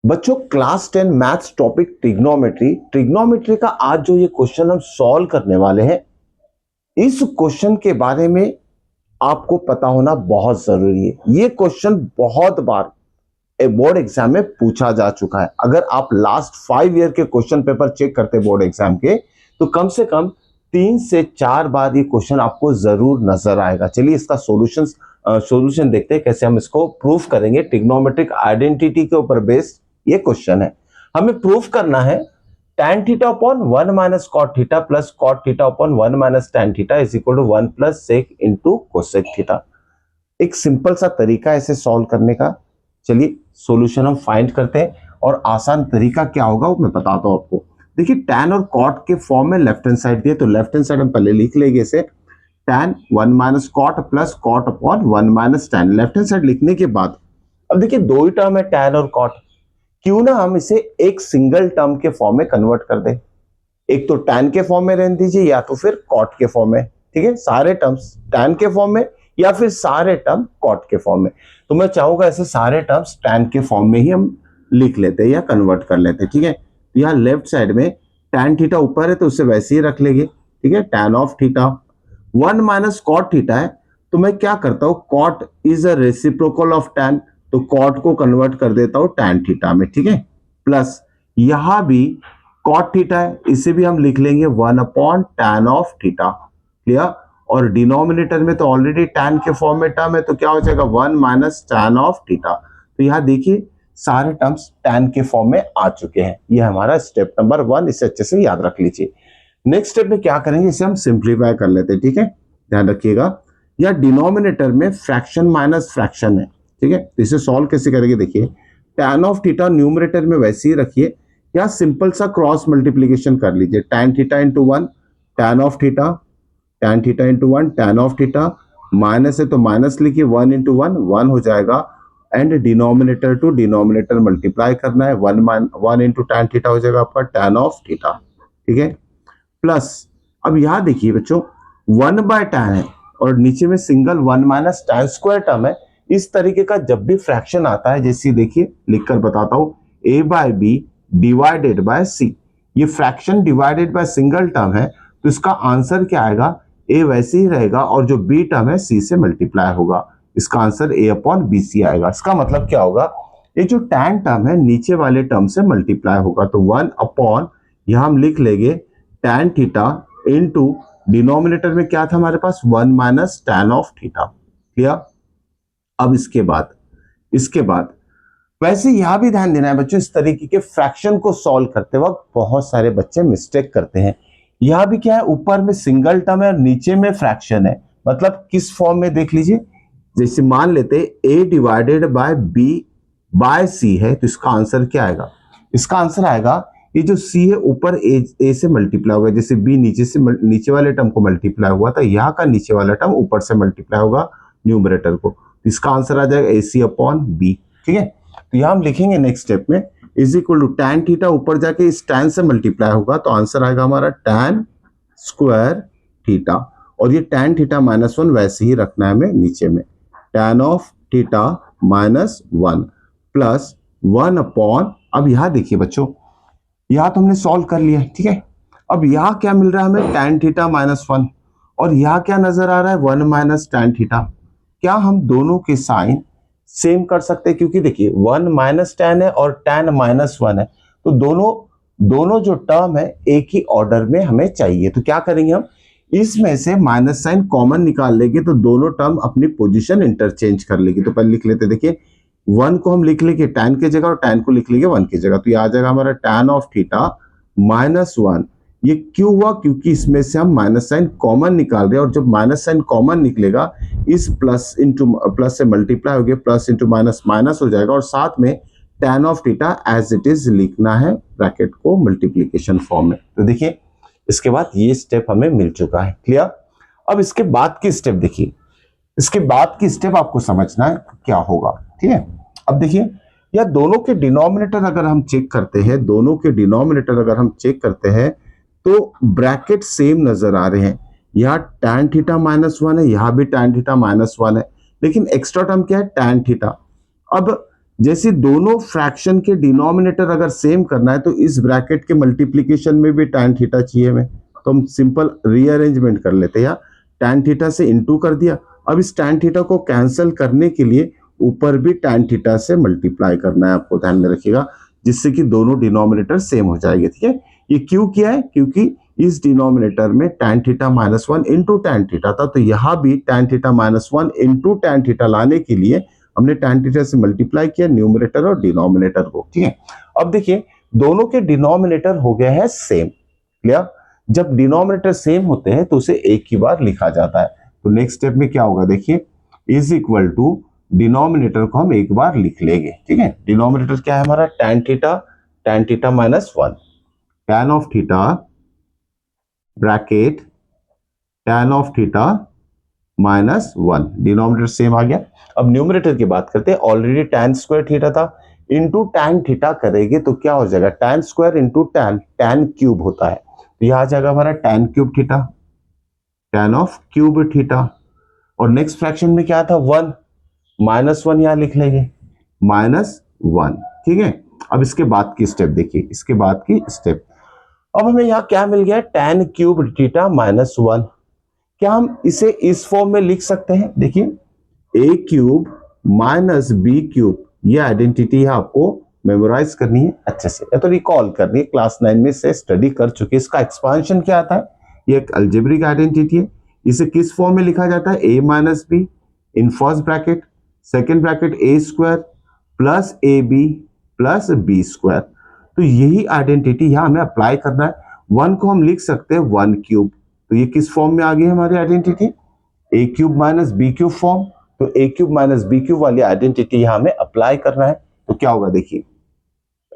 बच्चों class 10 maths topic trigonometry का आज जो ये क्वेश्चन हम सॉल्व करने वाले हैं, इस क्वेश्चन के बारे में आपको पता होना बहुत जरूरी है। ये क्वेश्चन बहुत बार बोर्ड एग्जाम में पूछा जा चुका है। अगर आप लास्ट 5 ईयर के क्वेश्चन पेपर चेक करते बोर्ड एग्जाम के, तो कम से कम 3 से 4 बार ये क्वेश्चन आपको जरूर नजर आएगा। चलिए इसका सॉल्यूशन देखते हैं, कैसे हम इसको प्रूफ करेंगे। ट्रिग्नोमेट्रिक आइडेंटिटी के ऊपर बेस्ड ये क्वेश्चन है। हमें प्रूफ करना है tan theta upon 1 minus cot theta plus cot theta upon 1 minus tan theta is equal to 1 plus sec into cosec theta. एक सिंपल सा तरीका है इसे सॉल्व करने का। चलिए सॉल्यूशन हम फाइंड करते हैं, और आसान तरीका क्या होगा वो मैं बताता हूं आपको। देखिए tan और cot के फॉर्म में लेफ्ट हैंड साइड दिए, तो लेफ्ट हैंड साइड हम पहले लिख लेंगे इसे tan 1 minus cot plus cot upon 1 minus tan। Left hand side लिखने के बाद अब देखिए दो ही टर्म है tan और cot, क्यों ना हम इसे एक सिंगल टर्म के फॉर्म में कन्वर्ट कर दें। एक तो tan के फॉर्म में रहने दीजिए या तो फिर cot के फॉर्म में, ठीक है। सारे टर्म्स tan के फॉर्म में या फिर सारे टर्म cot के फॉर्म में। तो मैं चाहूंगा ऐसे सारे टर्म्स tan के फॉर्म में ही हम लिख लेते हैं या कन्वर्ट कर लेते हैं, ठीक है। यहाँ लेफ्ट साइड में tan थीटा ऊपर है तो उसे वैसे ही रख लेंगे, ठीक है। tan of theta 1 minus cot theta है, तो मैं क्या करता हूं, cot is a reciprocal of tan, तो cot को कन्वर्ट कर देता हूं tan थीटा में, ठीक है। प्लस यहां भी cot थीटा है, इसे भी हम लिख लेंगे 1 upon tan of theta, clear. और डिनोमिनेटर में तो ऑलरेडी tan के फॉर्म में टर्म है, तो क्या हो जाएगा 1 माइनस tan ऑफ थीटा। तो यहां देखिए सारे टर्म्स tan के फॉर्म में आ चुके हैं। ये हमारा स्टेप नंबर 1, इसे अच्छे से याद रख लीजिए। नेक्स्ट स्टेप में क्या करेंगे, इसे हम सिंप्लीफाई कर लेते हैं, ठीक है। ध्यान रखिएगा या डिनोमिनेटर में फ्रैक्शन माइनस फ्रैक्शन है, ठीक है। तो इसे सॉल्व कैसे करेंगे, देखिए tan ऑफ थीटा न्यूमरेटर में वैसे ही रखिए, या सिंपल सा क्रॉस मल्टीप्लीकेशन कर लीजिए। tan theta into 1 tan of theta, tan theta into 1 tan of theta, minus है तो माइनस लिखिए, 1 इंटू 1 हो जाएगा, and denominator to denominator multiply करना है, 1 इंटू tan थीटा हो जाएगा आपका tan ऑफ थीटा, ठीक है। प्लस अब यहां देखिए बच्चों 1 बाय tan है और नीचे में single 1 minus tan square term है। इस तरीके का जब भी फ्रैक्शन आता है, जैसे देखिए लिखकर बताता हूं, a by B divided by C, ये fraction divided by single term है, तो इसका आंसर क्या आएगा, a वैसे ही रहेगा और जो b टर्म है c से मल्टीप्लाई होगा, इसका answer a upon B C आएगा। इसका मतलब क्या होगा, ये जो tan टर्म है नीचे वाले टर्म से मल्टीप्लाई होगा, तो 1 अपॉन यहां हम लिख लेंगे tan थीटा इनटू डिनोमिनेटर में क्या था हमारे पास 1 minus tan of theta, clear. अब इसके बाद वैसे यहां भी ध्यान देना है बच्चों, इस तरीके के फ्रैक्शन को सॉल्व करते वक्त बहुत सारे बच्चे मिस्टेक करते हैं। यहां भी क्या है, ऊपर में सिंगल टर्म है और नीचे में फ्रैक्शन है, मतलब किस फॉर्म में देख लीजिए। जैसे मान लेते a divided by b by c है, तो इसका आंसर क्या आएगा, इसका आंसर आएगा ये जो c है ऊपर a से मल्टीप्लाई होगा, जैसे b नीचे वाले टर्म को मल्टीप्लाई हुआ था, यहाँ का नीचे वाला टर्म ऊपर से मल्टीप्लाई होगा न्यूमरेटर को, इसका आंसर आ जाएगा ac अपॉन b, ठीक है। तो यहां हम लिखेंगे नेक्स्ट स्टेप में is equal to tan theta ऊपर जाके इस tan से मल्टीप्लाई होगा, तो आंसर आएगा हमारा tan स्क्वायर थीटा, और ये tan थीटा माइनस 1 वैसे ही रखना है हमें नीचे में, tan of theta minus 1 plus 1 upon, अब यहां देखिए बच्चों यहां तो हमने सॉल्व कर लिया, ठीक है। अब यहां क्या मिल रहा है हमें, tan थीटा माइनस 1, और यहां क्या नजर आ रहा है 1 माइनस tan थीटा। क्या हम दोनों के साइन सेम कर सकते हैं, क्योंकि देखिए 1 माइनस tan है और tan माइनस 1 है, तो दोनों जो टर्म है एक ही ऑर्डर में हमें चाहिए। तो क्या करेंगे हम, इसमें से माइनस साइन कॉमन निकाल लेंगे, तो दोनों टर्म अपनी पोजीशन इंटरचेंज कर लेगी। तो पहले लिख लेते, देखिए 1 को हम लिख लेंगे tan के जगह और tan को लिख लेंगे 1 की जगह, तो ये आ जाएगा हमारा tan ऑफ थीटा माइनस 1। ये क्यों हुआ, क्योंकि इसमें से हम माइनस साइन कॉमन निकाल रहे हैं, और जब माइनस साइन कॉमन निकलेगा इस प्लस इंटू प्लस से मल्टीप्लाई हो गया, प्लस इंटू माइनस माइनस हो जाएगा, और साथ में tan of theta as it is लिखना है ब्रैकेट को मल्टीप्लीकेशन फॉर्म में। तो देखिए इसके बाद ये स्टेप हमें मिल चुका है, क्लियर। अब इसके बाद की स्टेप देखिए, इसके बाद की स्टेप आपको समझना है क्या होगा, ठीक है। अब देखिए या दोनों के डिनोमिनेटर अगर हम चेक करते हैं, तो ब्रैकेट सेम नजर आ रहे हैं। यहाँ tan थीटा माइनस 1 है, यहाँ भी tan थीटा माइनस 1 है, लेकिन एक्स्ट्रा टर्म क्या है tan थीटा। अब जैसे दोनों फ्रैक्शन के डिनोमिनेटर अगर सेम करना है तो इस ब्रैकेट के मल्टीप्लीकेशन में भी tan थीटा चाहिए हमें, तो हम सिंपल रीअरेंजमेंट कर लेते हैं, या tan थीटा से इनटू कर दिया। अब इस tan थीटा को कैंसिल करने के लिए ऊपर भी tan थीटा से मल्टीप्लाई करना है, आपको ध्यान में रखिएगा, जिससे कि दोनों डिनोमिनेटर सेम हो जाएंगे। ठीक है, ये क्यों किया है? क्योंकि इस डिनोमिनेटर में tan theta minus one into tan theta था, तो यहां भी tan theta minus one into tan theta लाने के लिए हमने tan थीटा से मल्टीप्लाई किया न्यूमरेटर और डिनोमिनेटर को। ठीक है, अब देखिए दोनों के डिनोमिनेटर हो गए हैं सेम। क्लियर? जब डिनोमिनेटर सेम होते हैं तो उसे एक ही बार लिखा जाता है। तो नेक्स्ट स्टेप में क्या होगा, देखिए इज इक्वल टू डिनोमिनेटर को हम एक बार लिख लेंगे। ठीक है, डिनोमिनेटर क्या है हमारा? tan theta minus one, tan of theta bracket tan of theta minus one, denominator same आ गया। अब न्यूमरेटर की बात करते हैं, ऑलरेडी tan स्क्वायर थीटा था, इंटू tan थीटा करेंगे तो क्या हो जाएगा? tan square into tan cube होता है, तो यह आ जाएगा हमारा tan cube theta, tan of cube theta. और नेक्स्ट फ्रैक्शन में क्या था? वन, माइनस वन यहां लिख लेंगे, माइनस वन। ठीक है, अब इसके बाद की स्टेप देखिए, इसके बाद की स्टेप, अब हमें यहां क्या मिल गया? tan cube theta minus one. क्या हम इसे इस फॉर्म में लिख सकते हैं? देखिए a cube minus B cube, ये आइडेंटिटी है, आपको मेमोराइज करनी है अच्छे से, या तो रिकॉल करनी है, क्लास 9 में से स्टडी कर चुके। इसका एक्सपांशन क्या आता है? ये एक अलजेब्रिक आइडेंटिटी है। इसे किस फॉर्म में लिखा जाता है? a minus B in first bracket, second bracket a square plus A B plus B square. तो यही आइडेंटिटी यहां हमें अप्लाई करना है। वन को हम लिख सकते हैं वन क्यूब, तो ये किस फॉर्म में आ गई हमारी identity? A cube minus B cube form. तो A cube minus B cube वाली आइडेंटिटी यहां हमें अप्लाई करना है। तो क्या होगा देखिए,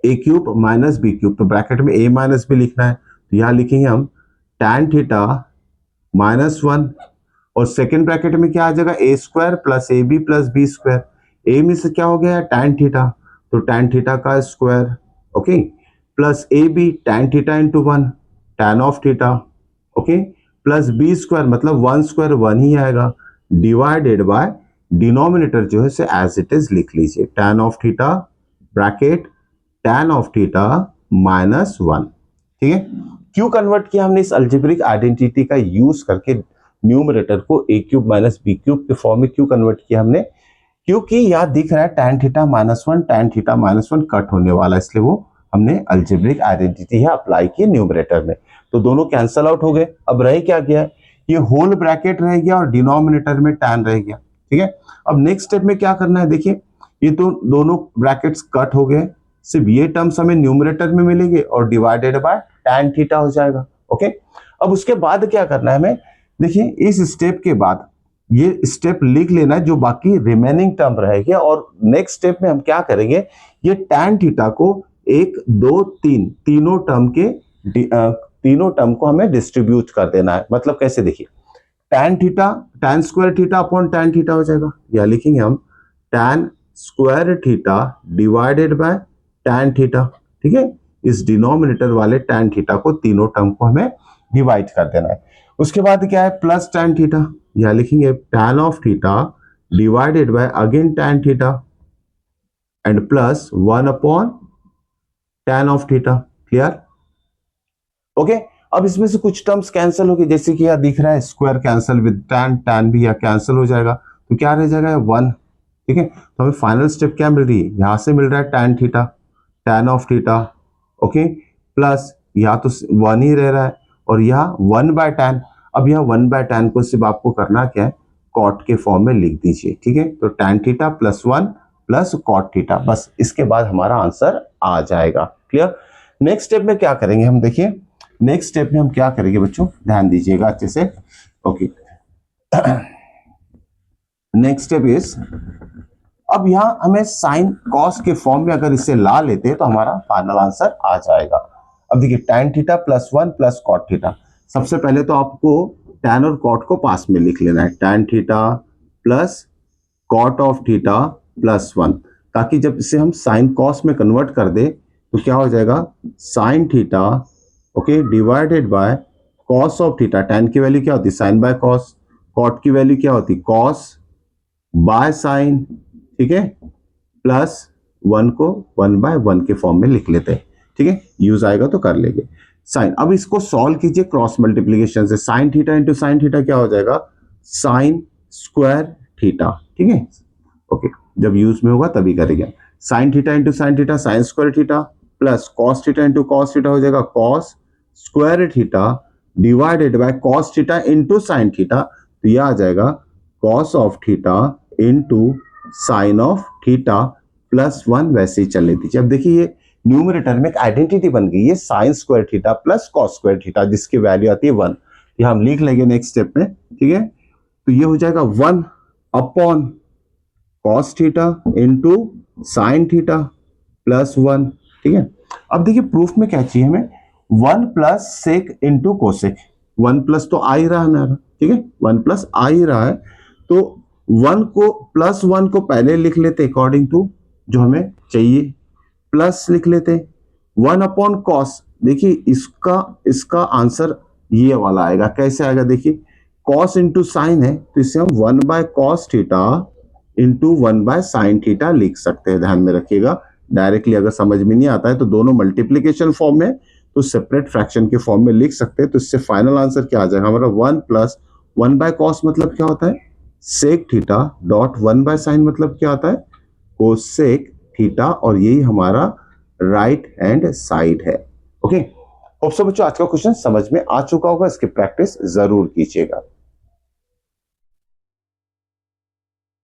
A cube minus B cube, तो ब्रैकेट में ए माइनस बी लिखना है, तो यहां लिखेंगे हम tan थीटा माइनस वन, और सेकेंड ब्रैकेट में क्या आ जाएगा? A square plus A B plus B square. A में से क्या हो गया? tan थीटा, तो tan थीटा का square, okay, plus A B tan theta into one, tan of theta, okay, plus B square, मतलब वन स्क्वायर वन ही आएगा, डिवाइडेड बाय डिनोमिनेटर जो है से एज इट इज लिख लीजिए, tan of theta bracket tan of theta minus one. ठीक है, क्यों कन्वर्ट किया हमने? इस अलजेब्रिक आइडेंटिटी का यूज करके न्यूमरेटर को ए क्यूब माइनस बी क्यूब के फॉर्म में क्यों कन्वर्ट किया हमने? क्योंकि यहां दिख रहा है tan theta minus one, tan theta minus one cut होने वाला, इसलिए वो हमने अलजेब्रिक आइडेंटिटी है अप्लाई की न्यूमरेटर में। तो दोनों कैंसल आउट हो गए। अब रह क्या गया? ये होल ब्रैकेट रह गया और डिनोमिनेटर में tan रह गया। ठीक है, अब नेक्स्ट स्टेप में क्या करना है? देखिए ये तो दोनों ब्रैकेट्स कट हो गए, सिर्फ ये टर्म्स हमें न्यूमरेटर में मिलेंगे और डिवाइडेड बाय tan थीटा हो जाएगा। ओके, अब उसके बाद क्या करना है हमें? देखिए इस स्टेप के बाद ये स्टेप लिख लेना है, जो बाकी रिमेनिंग टर्म रहेगी, और नेक्स्ट स्टेप में हम क्या करेंगे? ये tan थीटा को एक दो तीन तीनों टर्म को हमें डिस्ट्रीब्यूट कर देना है। मतलब कैसे? देखिए tan theta, tan square theta upon tan theta हो जाएगा, या लिखेंगे हम tan square theta divided by tan theta. ठीक है, इस डिनोमिनेटर वाले tan थीटा को तीनों टर्म को हमें डिवाइड कर देना है। उसके बाद क्या है? प्लस tan थीटा, या लिखेंगे tan of theta divided by again tan theta and plus one upon tan of theta. Clear? Okay, अब इसमें से कुछ टर्म्स कैंसिल हो गए, जैसे कि यहां दिख रहा है स्क्वायर कैंसिल विद tan भी यहां कैंसिल हो जाएगा, तो क्या रह जाएगा? वन। ठीक है, तो हमें फाइनल स्टेप क्या मिल रही है? यहां से मिल रहा है tan theta, tan of theta, okay, plus यहां तो वन ही रह रहा है, और यहां वन बाय tan। अब यह वन बाय tan को सिर्फ आपको करना क्या है? कॉट के फॉर्म में लिख दीजिए। ठीक है, तो tan theta plus one plus cot theta, बस इसके बाद हमारा आंसर आ जाएगा। क्लियर? नेक्स्ट स्टेप में क्या करेंगे हम? देखिए नेक्स्ट स्टेप में हम क्या करेंगे बच्चों, ध्यान दीजिएगा अच्छे से। ओके, नेक्स्ट स्टेप इज, अब यहां हमें साइन कॉस के फॉर्म में अगर इसे ला लेते हैं तो हमारा फाइनल आंसर आ जाएगा। अब देखिए tan theta plus one plus cot theta, सबसे पहले तो आपको tan और कॉट को पास में लिख लेना है, tan theta plus cot of theta plus one, ताकि जब इसे हम साइन कॉस में कन्वर्ट कर दे तो क्या हो जाएगा? Sine theta, okay, divided by cos of theta. tan की वैल्यू क्या होती है? Sine by cos. कॉट की वैल्यू क्या होती है? Cos by sine. ठीक है, प्लस 1 को 1/1 के फॉर्म में लिख लेते हैं, ठीक है, यूज आएगा तो कर लेंगे। साइन, अब इसको सॉल्व कीजिए क्रॉस मल्टीप्लीकेशन से, sine theta into sine theta क्या हो जाएगा, साइन स्क्वायर थीटा, ठीक है, ओके, जब यूज में होगा तभी करेंगे। Sine theta into sine theta sine square theta, plus cos theta into cos theta हो जाएगा cos square theta divided by cos theta into sine theta, तो यह आ जाएगा cos of theta into sine of theta plus 1, वैसे ही चलने दीजिए। अब देखिए ये न्यूमरेटर में एक आइडेंटिटी बन गई है, sine square theta plus cos square theta, जिसकी वैल्यू आती है 1, ये हम लिख लेंगे नेक्स्ट स्टेप में, ठीक है, तो ये हो जाएगा 1 upon cos theta into sine theta plus 1, ठीक है। अब देखिए प्रूफ में क्या चाहिए हमें, 1 plus sec into cosec, 1 plus तो आ ही रहा है ना, ठीक है, 1 प्लस आ ही रहा है, तो 1 को प्लस 1 को पहले लिख लेते अकॉर्डिंग टू जो हमें चाहिए, प्लस लिख लेते 1 अपॉन कॉस, देखिए इसका आंसर ये वाला आएगा, कैसे आएगा देखिए, कॉस इंटू साइन है तो इसे हम 1/cos theta into 1/sin theta लिख सकते हैं, ध्यान में रखिएगा। डायरेक्टली अगर समझ में नहीं आता है तो दोनों मल्टीप्लीकेशन फॉर्म में तो सेपरेट फ्रैक्शन के फॉर्म में लिख सकते हैं, तो इससे फाइनल आंसर क्या आ जाएगा हमारा, 1 प्लस 1/cos मतलब क्या होता है सेक थीटा डॉट 1/sin मतलब क्या आता है कोसेक थीटा, और यही हमारा राइट हैंड साइड है। ओके, होप सो बच्चों आज का क्वेश्चन समझ में आ चुका होगा, इसकी प्रैक्टिस जरूर कीजिएगा।